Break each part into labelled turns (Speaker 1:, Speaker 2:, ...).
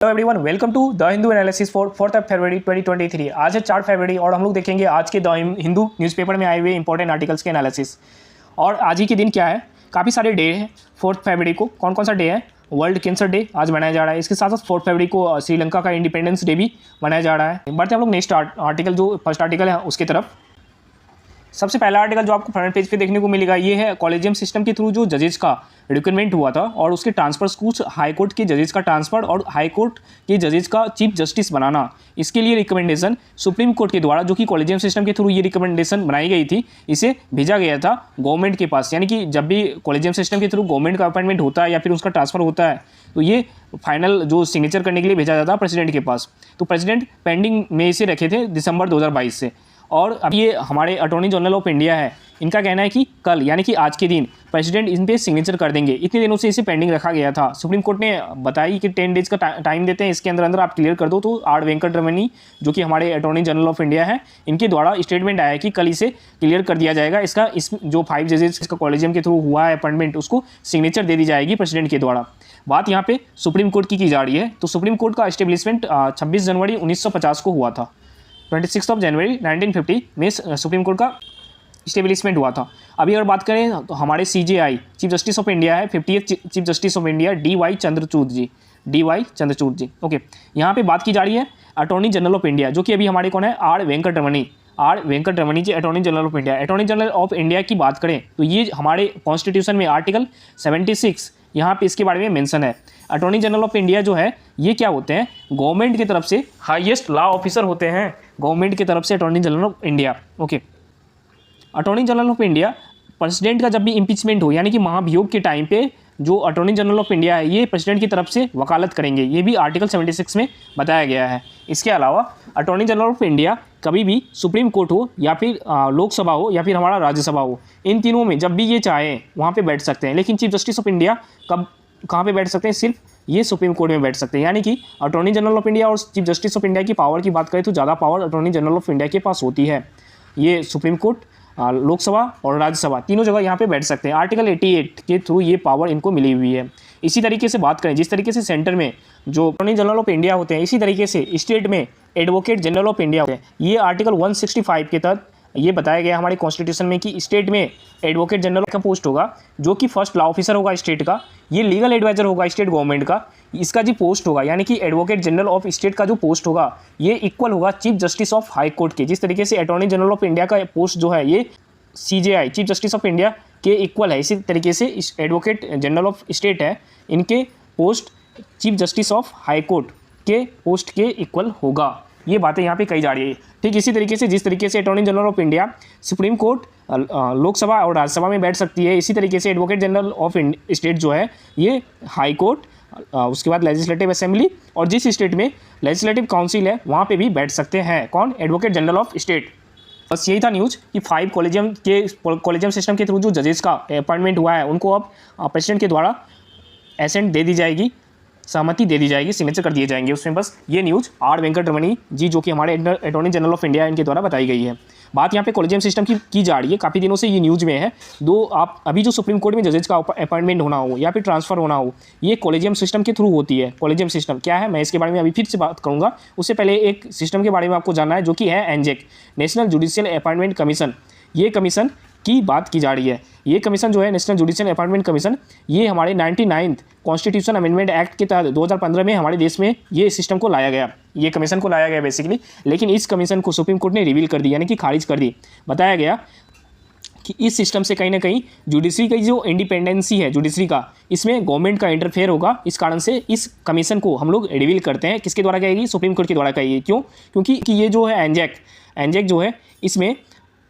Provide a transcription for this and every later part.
Speaker 1: Hello everyone, welcome to the Hindu analysis for 4 February 2023। आज है 4 फरवरी और हम लोग देखेंगे आज के द हिंदू न्यूज़पेपर में आए हुए इंपॉर्टेंट आर्टिकल्स के एनालिसिस। और आज ही के दिन क्या है, काफ़ी सारे डे हैं 4 फरवरी को। कौन कौन सा डे है? वर्ल्ड कैंसर डे आज मनाया जा रहा है। इसके साथ साथ 4 फरवरी को श्रीलंका का इंडिपेंडेंस डे भी मनाया जा रहा है। बढ़ते हम लोग नेक्स्ट आर्टिकल, जो फर्स्ट आर्टिकल है उसकी तरफ। सबसे पहला आर्टिकल जो आपको फ्रंट पेज पे देखने को मिलेगा, ये है कॉलेजियम सिस्टम के थ्रू जो जजेस का रिक्रूटमेंट हुआ था और उसके ट्रांसफर, कुछ हाई कोर्ट के जजेस का ट्रांसफर और हाई कोर्ट के जजेस का चीफ जस्टिस बनाना, इसके लिए रिकमेंडेशन सुप्रीम कोर्ट के द्वारा, जो कि कॉलेजियम सिस्टम के थ्रू ये रिकमेंडेशन बनाई गई थी, इसे भेजा गया था गवर्नमेंट के पास। यानी कि जब भी कॉलेजियम सिस्टम के थ्रू गवर्नमेंट का अपॉइंटमेंट होता है या फिर उसका ट्रांसफर होता है, तो ये फाइनल जो सिग्नेचर करने के लिए भेजा जाता है प्रेसिडेंट के पास। तो प्रेसिडेंट पेंडिंग में इसे रखे थे दिसंबर 2022 से। और अब ये हमारे अटॉर्नी जनरल ऑफ इंडिया है, इनका कहना है कि कल यानी कि आज के दिन प्रेसिडेंट इन पे सिग्नेचर कर देंगे। इतने दिनों से इसे पेंडिंग रखा गया था। सुप्रीम कोर्ट ने बताई कि 10 डेज का टाइम देते हैं, इसके अंदर अंदर आप क्लियर कर दो। तो आर वेंकट रमनी, जो कि हमारे अटॉर्नी जनरल ऑफ इंडिया है, इनके द्वारा स्टेटमेंट आया कि कल इसे क्लियर कर दिया जाएगा। इस जो 5 जजेस का कॉलेजियम के थ्रू हुआ है अपॉइंटमेंट, उसको सिग्नेचर दे दी जाएगी प्रेसिडेंट के द्वारा। बात यहाँ पे सुप्रीम कोर्ट की जा रही है। तो सुप्रीम कोर्ट का एस्टेब्लिशमेंट 26 जनवरी 1950 को हुआ था। 26 जनवरी 1950 में सुप्रीम कोर्ट का इस्टेब्लिशमेंट हुआ था। अभी अगर बात करें तो हमारे CJI chief justice of India है, 50th chief justice of India DY Chandrachud ji. Okay, यहाँ पे बात की जा रही है अटॉर्नी जनरल ऑफ इंडिया, जो कि अभी हमारे कौन है, R Venkata Ramani ji, attorney general of India. Attorney general of India की बात करें तो ये हमारे कॉन्स्टिट्यूशन में आर्टिकल 76 यहाँ पे इसके बारे में मेंशन है। अटॉर्नी जनरल ऑफ इंडिया जो है, ये क्या होते हैं, गवर्नमेंट की तरफ से हाईएस्ट लॉ ऑफिसर होते हैं, गवर्नमेंट की तरफ से attorney general of India. Okay, attorney general of India president का जब भी इम्पीचमेंट हो, यानी कि महाभियोग के टाइम पे जो अटॉर्नी जनरल ऑफ इंडिया है, ये प्रेसिडेंट की तरफ से वकालत करेंगे। ये भी आर्टिकल 76 में बताया गया है। इसके अलावा अटॉर्नी जनरल ऑफ इंडिया कभी भी सुप्रीम कोर्ट हो या फिर लोकसभा हो या फिर हमारा राज्यसभा हो, इन तीनों में जब भी ये चाहें वहाँ पे बैठ सकते हैं। लेकिन चीफ जस्टिस ऑफ इंडिया कहाँ पे बैठ सकते हैं? सिर्फ ये सुप्रीम कोर्ट में बैठ सकते हैं। यानी कि अटॉर्नी जनरल ऑफ इंडिया और चीफ जस्टिस ऑफ इंडिया की पावर की बात करें तो ज़्यादा power attorney general of India के पास होती है। ये सुप्रीम कोर्ट, लोकसभा और राज्यसभा तीनों जगह यहाँ पे बैठ सकते हैं। आर्टिकल 88 के थ्रू ये पावर इनको मिली हुई है। इसी तरीके से बात करें, जिस तरीके से सेंटर में जो अटॉर्नी जनरल ऑफ इंडिया होते हैं, इसी तरीके से स्टेट में एडवोकेट जनरल ऑफ इंडिया होते हैं। ये आर्टिकल 165 के तहत ये बताया गया हमारे कॉन्स्टिट्यूशन में कि स्टेट में एडवोकेट जनरल का पोस्ट होगा, जो कि फर्स्ट लॉ ऑफिसर होगा स्टेट का। ये लीगल एडवाइजर होगा स्टेट गवर्नमेंट का। इसका जो पोस्ट होगा, यानी कि एडवोकेट जनरल ऑफ स्टेट का जो पोस्ट होगा, ये इक्वल होगा chief justice of high court के। जिस तरीके से अटॉर्नी जनरल ऑफ इंडिया का पोस्ट जो है, ये CJI chief justice of India के इक्वल है, इसी तरीके से एडवोकेट जनरल ऑफ स्टेट है, इनके post chief justice of high court के पोस्ट के इक्वल होगा। ये बातें यहाँ पे कही जा रही है। ठीक इसी तरीके से जिस तरीके से attorney general of India supreme court, Lok Sabha और राज्यसभा में बैठ सकती है, इसी तरीके से एडवोकेट जनरल ऑफ स्टेट जो है, ये हाई कोर्ट, उसके बाद लेजिस्लेटिव असेंबली और जिस स्टेट में लेजिस्लेटिव काउंसिल है वहाँ पे भी बैठ सकते हैं। कौन? Advocate general of state. बस यही था न्यूज़ कि 5 कॉलेजियम सिस्टम के थ्रू जो जजेस का अपॉइंटमेंट हुआ है, उनको अब प्रेसिडेंट के द्वारा एसेंट दे दी जाएगी, सहमति दे दी जाएगी, सिग्नेचर कर दिए जाएंगे उसमें। बस ये न्यूज़ आर वेंकट रमनी जी, जो कि हमारे अटॉर्नी जनरल ऑफ इंडिया, इनके द्वारा बताई गई है। बात यहाँ पे कॉलेजियम सिस्टम की जा रही है, काफ़ी दिनों से ये न्यूज़ में है। आप अभी जो सुप्रीम कोर्ट में जजेस का अपॉइंटमेंट होना हो या फिर ट्रांसफर होना हो, ये कॉलेजियम सिस्टम के थ्रू होती है। कॉलेजियम सिस्टम क्या है, मैं इसके बारे में अभी फिर से बात करूँगा। उससे पहले एक सिस्टम के बारे में आपको जानना है, जो कि है एनजेक, नेशनल जुडिशियल अपॉइंटमेंट कमीशन। ये कमीशन की बात की जा रही है। ये कमीशन जो है, नेशनल जुडिशियल अपॉइंटमेंट कमीशन, ये हमारे 99th कॉन्स्टिट्यूशन अमेंडमेंट एक्ट के तहत 2015 में हमारे देश में ये सिस्टम को लाया गया, ये कमीशन को लाया गया बेसिकली। लेकिन इस कमीशन को सुप्रीम कोर्ट ने रिवील कर दी, यानी कि खारिज कर दी। बताया गया कि इस सिस्टम से कहीं ना कहीं जुडिशरी की जो इंडिपेंडेंसी है जुडिशरी का, इसमें गवर्नमेंट का इंटरफेयर होगा। इस कारण से इस कमीशन को हम लोग रिवील करते हैं। किसके द्वारा कहेगी? सुप्रीम कोर्ट के द्वारा कहेगी। क्यों? क्योंकि ये जो है एनजेक जो है, इसमें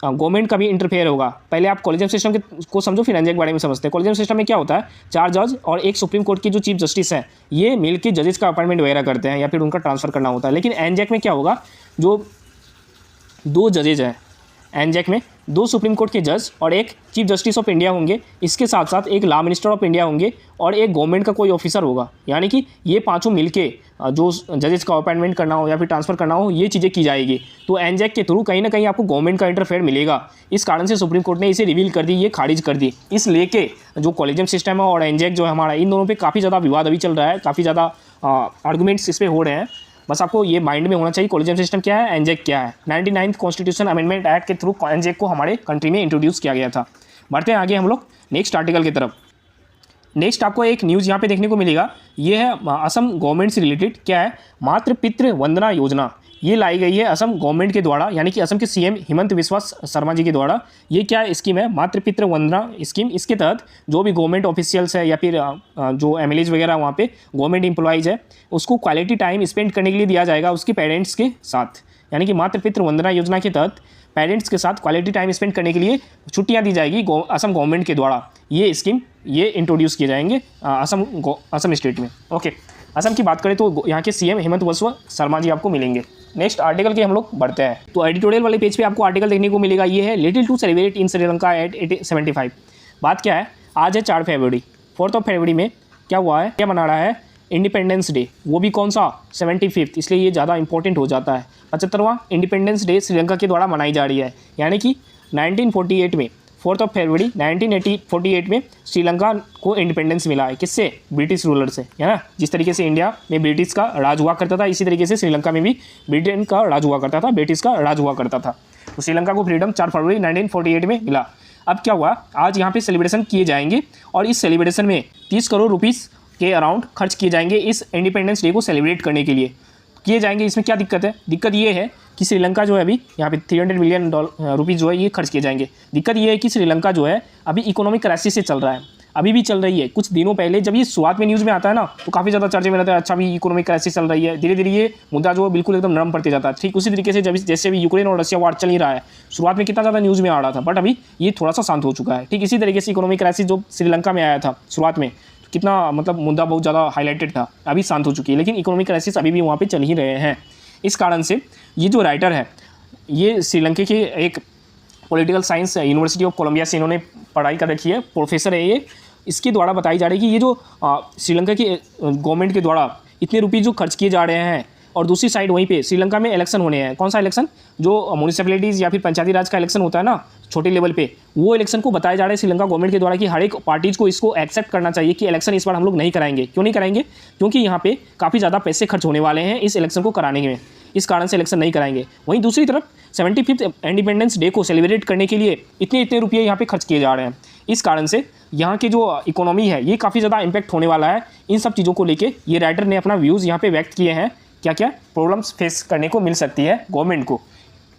Speaker 1: गवर्नमेंट का भी इंटरफेयर होगा। पहले आप कॉलेजियम सिस्टम को समझो, फिर एनजेक के बारे में समझते हैं। कॉलेजियम सिस्टम में क्या होता है, 4 जज और एक सुप्रीम कोर्ट की जो चीफ जस्टिस है, ये मिल के जजेस का अपॉइंटमेंट वगैरह करते हैं या फिर उनका ट्रांसफर करना होता है। लेकिन एनजेक में क्या होगा, जो 2 जजेज हैं, एनजेक में 2 सुप्रीम कोर्ट के जज और एक चीफ जस्टिस ऑफ इंडिया होंगे। इसके साथ साथ एक लॉ मिनिस्टर ऑफ इंडिया होंगे और एक गवर्नमेंट का कोई ऑफिसर होगा। यानी कि ये पांचों मिलके जो जजेस का अपॉइंटमेंट करना हो या फिर ट्रांसफ़र करना हो, ये चीज़ें की जाएगी। तो एनजेक के थ्रू कहीं ना कहीं आपको गवर्नमेंट का इंटरफेयर मिलेगा। इस कारण से सुप्रीम कोर्ट ने इसे रिवील कर दी, ये खारिज कर दी। इस लेके जो कॉलेजियम सिस्टम है और एनजेक जो है हमारा, इन दोनों पर काफ़ी ज़्यादा विवाद अभी चल रहा है, काफ़ी ज़्यादा आर्गूमेंट्स इस पर हो रहे हैं। बस आपको ये माइंड में होना चाहिए कॉलेजियम सिस्टम क्या है, एनजेक क्या है। 99th कॉन्स्टिट्यूशन अमेंडमेंट एक्ट के थ्रू एनजेक को हमारे कंट्री में इंट्रोड्यूस किया गया था। बढ़ते हैं आगे हम लोग नेक्स्ट आर्टिकल की तरफ। नेक्स्ट आपको एक न्यूज़ यहाँ पे देखने को मिलेगा, ये है असम गवर्नमेंट से रिलेटेड। क्या है, मातृ पितृ वंदना योजना। ये लाई गई है असम गवर्नमेंट के द्वारा, यानी कि असम के सीएम हिमंत बिस्वा शर्मा जी के द्वारा। ये क्या स्कीम है, मातृ पितृ वंदना स्कीम। इसके तहत जो भी गवर्नमेंट ऑफिशियल्स है या फिर जो एमएलएज वगैरह वहाँ पे गवर्नमेंट एम्प्लॉइज़ है, उसको क्वालिटी टाइम स्पेंड करने के लिए दिया जाएगा उसके पेरेंट्स के साथ। यानी कि मातृ पितृ वंदना योजना के तहत पेरेंट्स के साथ क्वालिटी टाइम स्पेंड करने के लिए छुट्टियां दी जाएगी असम गवर्नमेंट के द्वारा। ये स्कीम ये इंट्रोड्यूस किए जाएंगे असम स्टेट में। ओके, असम की बात करें तो यहाँ के सीएम हिमंत बिस्वा शर्मा जी आपको मिलेंगे। नेक्स्ट आर्टिकल के हम लोग बढ़ते हैं। तो एडिटोरियल वाले पेज पे आपको आर्टिकल देखने को मिलेगा, ये है little to celebrate in Sri Lanka at 1875। बात क्या है, आज है 4 फरवरी। 4 फरवरी में क्या हुआ है, क्या मना रहा है, इंडिपेंडेंस डे। वो भी कौन सा, 75th, इसलिए ये ज़्यादा इंपॉर्टेंट हो जाता है। 75वां इंडिपेंडेंस डे श्रीलंका के द्वारा मनाई जा रही है। यानी कि 1948 में 4 फरवरी 1948 में श्रीलंका को इंडिपेंडेंस मिला है। किससे, ब्रिटिश रूलर से, है ना। जिस तरीके से इंडिया में ब्रिटिश का राज हुआ करता था, इसी तरीके से श्रीलंका में भी ब्रिटेन का राज हुआ करता था, ब्रिटिश का राज हुआ करता था। तो श्रीलंका को फ्रीडम 4 फरवरी 1948 में मिला। अब क्या हुआ, आज यहाँ पे सेलिब्रेशन किए जाएंगे और इस सेलिब्रेशन में 30 करोड़ रुपीज़ के अराउंड खर्च किए जाएंगे इस इंडिपेंडेंस डे को सेलिब्रेट करने के लिए किए जाएंगे। इसमें क्या दिक्कत है, दिक्कत ये है कि श्रीलंका जो है अभी यहाँ पे 300 मिलियन रुपीज़ जो है ये खर्च किए जाएंगे। दिक्कत ये है कि श्रीलंका जो है अभी इकोनॉमिक क्राइसिस से चल रहा है, अभी भी चल रही है। कुछ दिनों पहले जब ये शुरुआत में न्यूज़ में आता है ना, तो काफ़ी ज़्यादा चर्चे में रहता है, अच्छा भी इकोनॉमिक क्राइसिस चल रही है। धीरे धीरे ये मुद्दा जो है बिल्कुल एकदम नरम पड़ते जाता है। ठीक उसी तरीके से जैसे भी यूक्रेन और रशिया वार चल ही रहा है, शुरुआत में कितना ज़्यादा न्यूज़ में आ रहा था, बट अभी ये थोड़ा सा शांत हो चुका है। ठीक इसी तरीके से इकोनॉमिक क्राइसिस जो श्रीलंका में आया था शुरुआत में, कितना मतलब मुद्दा बहुत ज़्यादा हाईलाइटेड था, अभी शांत हो चुकी है, लेकिन इकोनॉमिक क्राइसिस अभी भी वहाँ पे चल ही रहे हैं। इस कारण से ये जो राइटर है, ये श्रीलंका के एक political science university of Columbia से इन्होंने पढ़ाई कर रखी है, प्रोफेसर है ये। इसके द्वारा बताई जा रही है कि ये जो श्रीलंका की गवर्नमेंट के द्वारा इतने रुपये जो खर्च किए जा रहे हैं, और दूसरी साइड वहीं पे श्रीलंका में इलेक्शन होने हैं। कौन सा इलेक्शन, जो म्यूनिसिपैलिटीज़ या फिर पंचायती राज का इलेक्शन होता है ना छोटे लेवल पे, वो इलेक्शन को बताया जा रहा है श्रीलंका गवर्नमेंट के द्वारा कि हर एक पार्टीज़ को इसको एक्सेप्ट करना चाहिए कि इलेक्शन इस बार हम लोग नहीं कराएंगे। क्यों नहीं कराएंगे, क्योंकि यहाँ पे काफ़ी ज़्यादा पैसे खर्च होने वाले हैं इस इलेक्शन को कराने में, इस कारण से इलेक्शन नहीं कराएंगे। वहीं दूसरी तरफ 75th इंडिपेंडेंस डे को सेलिब्रेट करने के लिए इतने रुपये यहाँ पे खर्च किए जा रहे हैं। इस कारण से यहाँ की जो इकोनॉमी है ये काफ़ी ज़्यादा इम्पैक्ट होने वाला है। इन सब चीज़ों को लेके ये राइटर ने अपना व्यूज़ यहाँ पे व्यक्त किए हैं, क्या क्या प्रॉब्लम्स फेस करने को मिल सकती है गवर्नमेंट को।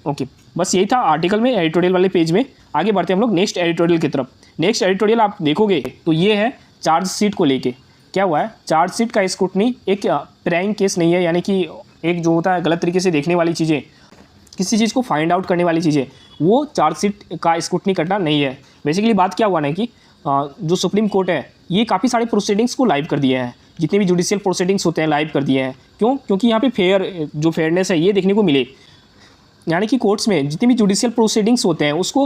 Speaker 1: ओके, बस यही था आर्टिकल में, एडिटोरियल वाले पेज में। आगे बढ़ते हैं हम लोग नेक्स्ट एडिटोरियल की तरफ। नेक्स्ट एडिटोरियल आप देखोगे तो ये है चार्जशीट को लेके। क्या हुआ है, चार्जशीट का स्क्रूटनी एक प्राइम केस नहीं है, यानी कि एक जो होता है गलत तरीके से देखने वाली चीज़ें, किसी चीज़ को फाइंड आउट करने वाली चीज़ें, वो चार्जशीट का स्क्रूटनी करना नहीं है। बेसिकली बात क्या हुआ ना कि जो सुप्रीम कोर्ट है ये काफ़ी सारे प्रोसीडिंग्स को लाइव कर दिए हैं, जितने भी जुडिशियल प्रोसीडिंग्स होते हैं लाइव कर दिए हैं। क्यों, क्योंकि यहाँ पे फेयरनेस है ये देखने को मिले। यानी कि कोर्ट्स में जितने भी जुडिशियल प्रोसीडिंग्स होते हैं उसको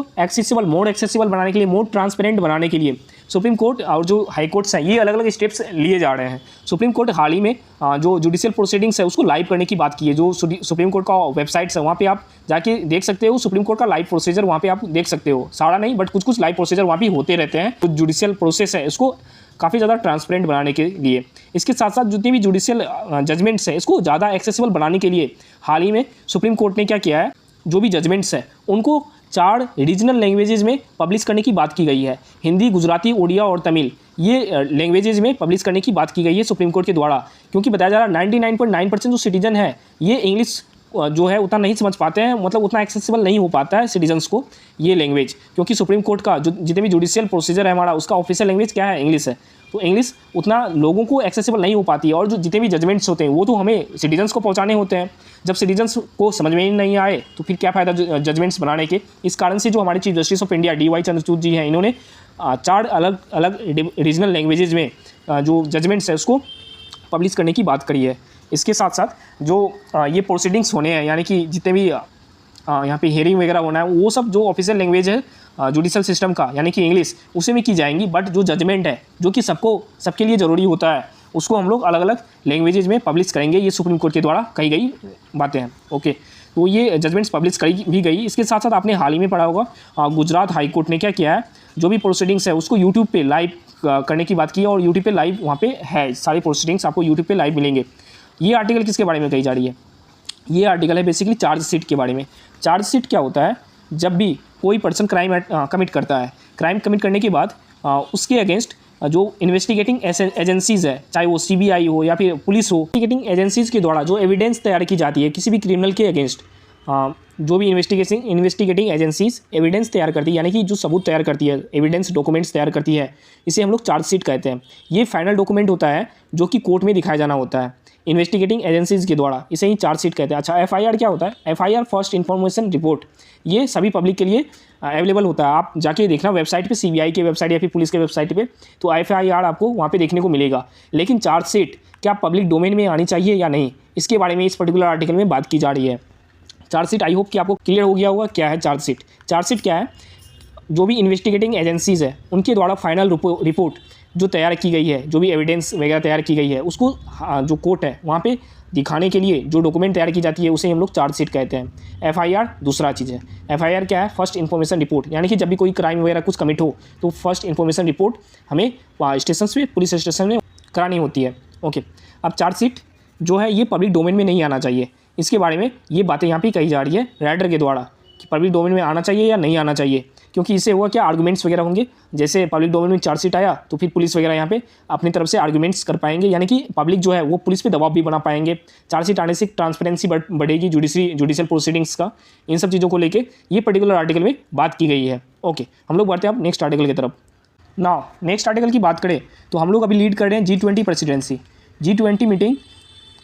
Speaker 1: मोर एक्सेसिबल बनाने के लिए, मोर ट्रांसपेरेंट बनाने के लिए सुप्रीम कोर्ट और जो हाई कोर्ट्स हैं ये अलग अलग स्टेप्स लिए जा रहे हैं। सुप्रीम कोर्ट हाल ही में जो जुडिशियल प्रोसीडिंग्स है उसको लाइव करने की बात की है। जो सुप्रीम कोर्ट का वेबसाइट्स है वहाँ पे आप जाके देख सकते हो, सुप्रीम कोर्ट का लाइव प्रोसीजर वहाँ पे आप देख सकते हो। सारा नहीं बट कुछ लाइव प्रोसीजर वहाँ पे होते रहते हैं। तो जुडिशियल प्रोसेस है इसको काफ़ी ज़्यादा ट्रांसपेरेंट बनाने के लिए, इसके साथ साथ जितनी भी जुडिशियल जजमेंट्स हैं इसको ज़्यादा एक्सेसिबल बनाने के लिए हाल ही में सुप्रीम कोर्ट ने क्या किया है, जो भी जजमेंट्स हैं उनको 4 रीजनल लैंग्वेजेस में पब्लिश करने की बात की गई है। हिंदी, गुजराती, उड़िया और तमिल, ये लैंग्वेजेस में पब्लिश करने की बात की गई है सुप्रीम कोर्ट के द्वारा। क्योंकि बताया जा रहा है 99.9% जो सिटीजन है ये इंग्लिश जो है उतना नहीं समझ पाते हैं, मतलब उतना एक्सेसिबल नहीं हो पाता है सिटीजन्स को ये लैंग्वेज। क्योंकि सुप्रीम कोर्ट का जो जितने भी जुडिशियल प्रोसीजर है हमारा, उसका ऑफिशियल लैंग्वेज क्या है, इंग्लिश है। तो इंग्लिश उतना लोगों को एक्सेसिबल नहीं हो पाती है, और जो जितने भी जजमेंट्स होते हैं वो तो हमें सिटीजन्स को पहुंचाने होते हैं। जब सिटीजन्स को समझ में ही नहीं आए तो फिर क्या फ़ायदा जजमेंट्स बनाने के। इस कारण से जो हमारे chief justice of India DY Chandrachud ji हैं, इन्होंने 4 अलग अलग रीजनल लैंग्वेजेज में जो जजमेंट्स है उसको पब्लिश करने की बात करी है। इसके साथ साथ जो ये प्रोसीडिंग्स होने हैं, यानी कि जितने भी यहाँ पे हियरिंग वगैरह होना है, वो सब जो ऑफिशियल लैंग्वेज है जुडिशल सिस्टम का यानी कि इंग्लिश, उसी में की जाएंगी। बट जो जजमेंट है जो कि सबके लिए ज़रूरी होता है, उसको हम लोग अलग अलग लैंग्वेजेज में पब्लिश करेंगे। ये सुप्रीम कोर्ट के द्वारा कही गई बातें हैं। ओके, तो ये जजमेंट्स पब्लिश करी भी गई। इसके साथ साथ आपने हाल ही में पढ़ा होगा गुजरात हाई कोर्ट ने क्या किया है, जो भी प्रोसीडिंग्स है उसको यूट्यूब पे लाइव करने की बात की है, और यूट्यूब पे लाइव वहाँ पे है, सारी प्रोसीडिंग्स आपको यूट्यूब पे लाइव मिलेंगे। ये आर्टिकल किसके बारे में कही जा रही है? ये आर्टिकल है बेसिकली चार्जशीट के बारे में। चार्जशीट क्या होता है? जब भी कोई पर्सन क्राइम कमिट करता है, क्राइम कमिट करने के बाद उसके अगेंस्ट जो इन्वेस्टिगेटिंग एजेंसीज़ है, चाहे वो सीबीआई हो या फिर पुलिस हो, इन्वेस्टिगेटिंग एजेंसीज़ के द्वारा जो एविडेंस तैयार की जाती है किसी भी क्रिमिनल के अगेंस्ट, जो भी इन्वेस्टिगेटिंग एजेंसीज एविडेंस तैयार करती है, यानी कि जो सबूत तैयार करती है, एविडेंस डॉक्यूमेंट्स तैयार करती है, इसे हम लोग चार्जशीट कहते हैं। ये फाइनल डॉक्यूमेंट होता है जो कि कोर्ट में दिखाया जाना होता है इन्वेस्टिगेटिंग एजेंसीज के द्वारा, इसे ही चार्जशीट कहते हैं। अच्छा, एफआईआर क्या होता है? एफआईआर फर्स्ट इन्फॉर्मेशन रिपोर्ट, ये सभी पब्लिक के लिए अवेलेबल होता है। आप जाके देखना वेबसाइट पे, सीबीआई के वेबसाइट या फिर पुलिस के वेबसाइट पे, तो एफआईआर आपको वहाँ पे देखने को मिलेगा। लेकिन चार्जशीट क्या पब्लिक डोमेन में आनी चाहिए या नहीं, इसके बारे में इस पर्टिकुलर आर्टिकल में बात की जा रही है। चार्जशीट, आई होप कि आपको क्लियर हो गया होगा क्या है चार्जशीट। चार्जशीट क्या है? जो भी इन्वेस्टिगेटिंग एजेंसीज़ है उनके द्वारा फाइनल रिपोर्ट जो तैयार की गई है, जो भी एविडेंस वगैरह तैयार की गई है, उसको जो कोर्ट है वहाँ पे दिखाने के लिए जो डॉक्यूमेंट तैयार की जाती है उसे हम लोग चार्जशीट कहते हैं। एफआईआर दूसरा चीज़ है। एफआईआर क्या है? फर्स्ट इन्फॉर्मेशन रिपोर्ट, यानी कि जब भी कोई क्राइम वगैरह कुछ कमिट हो तो फर्स्ट इन्फॉर्मेशन रिपोर्ट हमें स्टेशन पे, पुलिस स्टेशन में करानी होती है। ओके, अब चार्जशीट जो है ये पब्लिक डोमेन में नहीं आना चाहिए, इसके बारे में ये बातें यहाँ पे कही जा रही है राइटर के द्वारा कि पब्लिक डोमेन में आना चाहिए या नहीं आना चाहिए। क्योंकि इससे हुआ क्या, आर्गुमेंट्स वगैरह होंगे। जैसे पब्लिक डोमेन में चार्जशीट आया तो फिर पुलिस वगैरह यहाँ पे अपनी तरफ से आर्गुमेंट्स कर पाएंगे, यानी कि पब्लिक जो है वो पुलिस पे दबाव भी बना पाएंगे। चार्जशीट आने से ट्रांसपेरेंसी बढ़ेगी जुडिशियल प्रोसीडिंग्स का। इन सब चीज़ों को लेके ये पर्टिकुलर आर्टिकल में बात की गई है। ओके, हम लोग बढ़ते हैं अब नेक्स्ट आर्टिकल की तरफ। नाउ नेक्स्ट आर्टिकल की बात करें तो हम लोग अभी लीड कर रहे हैं G20 प्रेसिडेंसी। G20 मीटिंग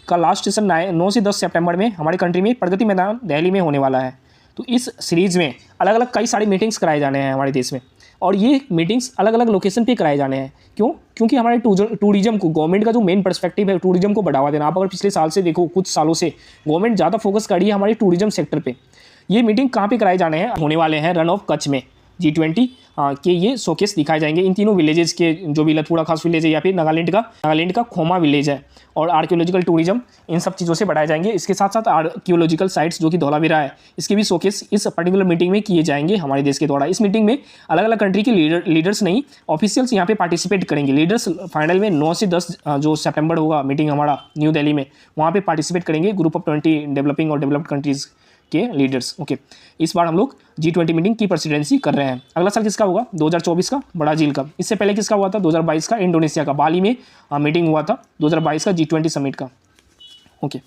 Speaker 1: का लास्ट सेशन 9 से 10 सितंबर में हमारी कंट्री में प्रगति मैदान दिल्ली में होने वाला है। तो इस सीरीज़ में अलग अलग कई सारी मीटिंग्स कराए जाने हैं हमारे देश में, और ये मीटिंग्स अलग अलग लोकेशन पे कराए जाने हैं। क्यों? क्योंकि हमारे टूरिज्म को, गवर्नमेंट का जो मेन पर्सपेक्टिव है टूरिज्म को बढ़ावा देना। आप अगर पिछले साल से देखो, कुछ सालों से गवर्नमेंट ज़्यादा फोकस कर रही है हमारे टूरिज्म सेक्टर पे। ये मीटिंग कहाँ पे कराए जाने हैं? होने वाले हैं रन ऑफ कच्छ में। G20 के ये शोकेस दिखाए जाएंगे इन तीनों विलेजेस के, जो भी लथुड़ा खास विलेज है या फिर नागालैंड का खोमा विलेज है, और आर्कियोलॉजिकल टूरिज्म, इन सब चीज़ों से बढ़ाए जाएंगे। इसके साथ साथ आर्कियोलॉजिकल साइट्स जो कि धौलावीरा है, इसके भी शोकेस इस पर्टिकुलर मीटिंग में किए जाएंगे हमारे देश के द्वारा। इस मीटिंग में अलग अलग कंट्री के लीडर्स नहीं, ऑफिशियल्स यहाँ पे पार्टिसिपेट करेंगे। लीडर्स फाइनल में 9 से 10 जो सितंबर होगा मीटिंग हमारा न्यू दिल्ली में, वहाँ पे पार्टिसिपेट करेंगे ग्रुप ऑफ 20 डेवलपिंग और डेवलप्ड कंट्रीज़ के लीडर्स। ओके, इस बार हम लोग G20 मीटिंग की प्रेसिडेंसी कर रहे हैं। अगला साल किसका होगा? 2024 का ब्राज़ील का। इससे पहले किसका हुआ था? 2022 का इंडोनेशिया का, बाली में मीटिंग हुआ था 2022 का G20 समिट का। ओके,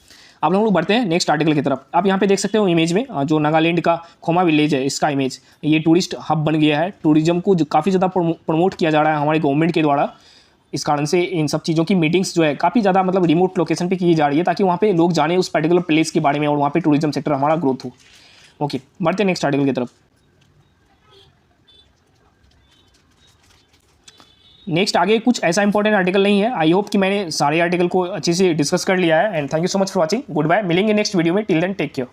Speaker 1: अब हम लोग बढ़ते हैं नेक्स्ट आर्टिकल की तरफ। आप यहाँ पे देख सकते हो इमेज में जो नागालैंड का खोमा विलेज है, इसका इमेज, ये टूरिस्ट हब बन गया है। टूरिज्म को काफ़ी ज़्यादा प्रमोट किया जा रहा है हमारे गवर्नमेंट के द्वारा। इस कारण से इन सब चीज़ों की मीटिंग्स जो है काफ़ी ज़्यादा मतलब रिमोट लोकेशन पे की जा रही है, ताकि वहाँ पे लोग जाने उस पर्टिकुलर प्लेस के बारे में, और वहाँ पे टूरिज्म सेक्टर हमारा ग्रोथ हो। ओके, बढ़ते हैं नेक्स्ट आर्टिकल की तरफ। नेक्स्ट आगे कुछ ऐसा इंपॉर्टेंट आर्टिकल नहीं है। आई होप कि मैंने सारे आर्टिकल को अच्छे से डिस्कस कर लिया है। And thank you so much for watching. Good bye, मिलेंगे नेक्स्ट वीडियो में। Till then take care.